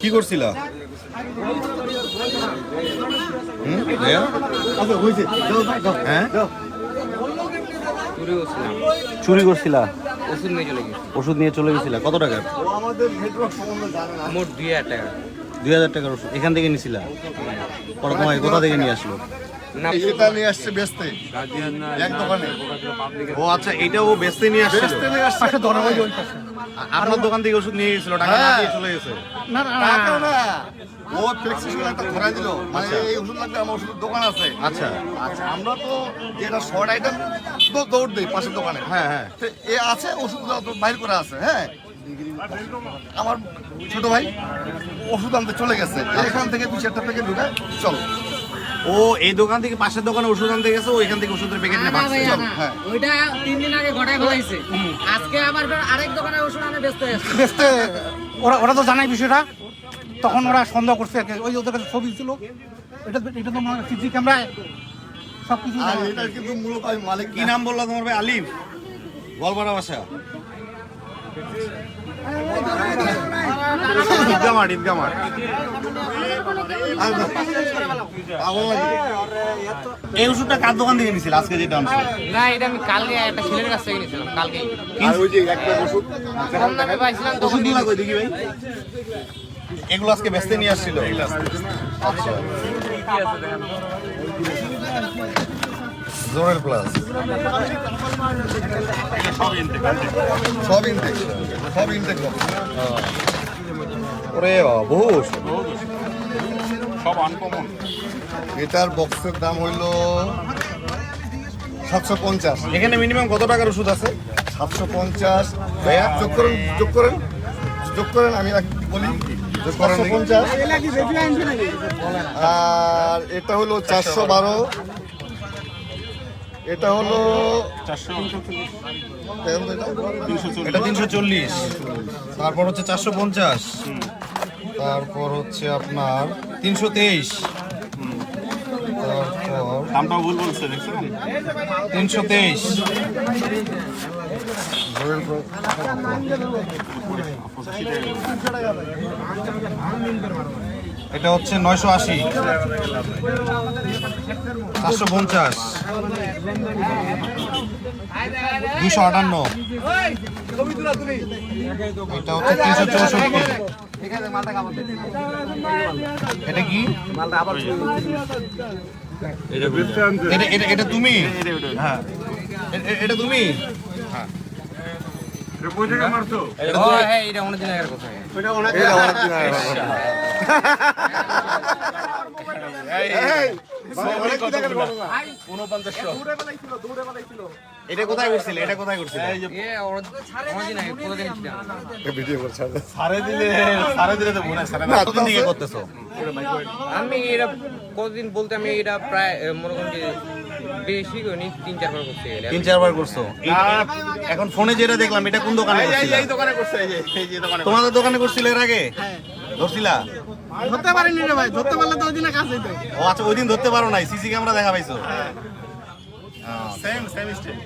কি করছিলা? হ্যাঁ, চুরি করছিলা? ওষুধ নিয়ে চলে গেছিলা। কত টাকার? মোট 2000 টাকা। 2000 টাকার ওষুধ এখান থেকে নিছিলা? কোথা থেকে নিয়ে আসলো? এটা নিয়ে আসছে বেচতে এক দোকানে। ও আচ্ছা, এটা ও বেচতে নিয়ে আসছিল। আপনার দোকান থেকে ওষুধ নিয়ে গেছিল, টাকা না দিয়ে চলে গেছে? টাকা না, ও প্রেসক্রিপশন একটা ধরাই দিল, মানে এই ওষুধ লাগবে, আমার ওষুধের দোকান আছে। আচ্ছা আচ্ছা, আমরা তো যেটা শর্ট আইটেম দৌড় দিই পাশের দোকানে। হ্যাঁ হ্যাঁ, তো এ আছে ওষুধগুলো তো বাইর করে আছে। হ্যাঁ, আমার ছোট ভাই ওষুধ আনতে চলে গেছে, এখান থেকে 2-4টা প্যাকেট ঢুকে চলো। ও এই দোকান থেকে পাশের দোকানে ওষুধ আনতে গেছে, ও এখান থেকে ওষুধের প্যাকেট নিয়ে ভাগছে। হ্যাঁ, ওইটা 3 দিন আগে ঘটায় ফেলাইছে। আজকে আবার আরেক দোকানে ওষুধ আনে ব্যস্ত হয়ে আছে। বেচতে ওরা তো জানাই বিষয়টা, তখন ওরা সন্দেহ করছে আর কি। ওই ওদের কাছে ছবি ছিল, এটা তো সিসি ক্যামেরায় সব কিছু। আর এটা কিন্তু মূলত আমি মালিক। কি নাম বললা তোমার ভাই? আলিফ, গোয়ালপাড়া বাসা। ঈদগামার, ঈদগামার। এই ওষুধটা কার দোকান থেকে নিছিল আজকে যেটা আনছিল? না, এটা আমি কালকে একটা ছেলের কাছ থেকে নিয়েছিলাম। কালকে আর ওই যে একটা ওষুধ কম দামে পাইছিলাম তখন ওষুধগুলো কই দেখি ভাই? এগুলো আজকে বেচতে নিয়ে আসছিল? আচ্ছা, জোরের প্লাস সব ইনটেক ওরে বহু ওষুধ। এটার বক্সের দাম হইল 750। এখানে মিনিমাম কত টাকার ওষুধ আছে? 750 ভাইয়া, যোগ করেন, আমি বলি 750। আর এটা হলো 412, এটা হলো এটা 340, তারপর হচ্ছে 450, তারপর হচ্ছে আপনার 323, তারপর দামটাও ভুল বলছে দেখছেন? 323, এটা হচ্ছে 980, 450, 258, এটা হচ্ছে 364। এটা কি? এটা তুমি? হ্যাঁ, এটা তুমি? হ্যাঁ, এটা অনেক দিন আগের কথা। এটা কোথায় করছিলে? এটা কোথায় করছিলে? অনেক দিন আগে কতদিন ছিল। সারে দিলে তো মনে হয় সারে না। কতদিন থেকে করতেছো? আমি এটা কতদিন বলতে আমি এটা প্রায় মনে করেন যে বেশি করিনি, 3-4 বার করতে গেলে। 3-4 বার করছো। এখন ফোনে যেটা দেখলাম, এটা কোন দোকানে করছিলা? এই দোকানে করছে, এই যে দোকানে। তোমাদের দোকানে করছিল এর আগে? ধরছিলা? ধরতে পারিনি রে ভাই, ধরতে পারলে তো ওই দিনে কাজ হইতো। ও আচ্ছা, ওই দিন ধরতে পারো নাই, সিসি ক্যামেরা দেখা পাইছো? Same step.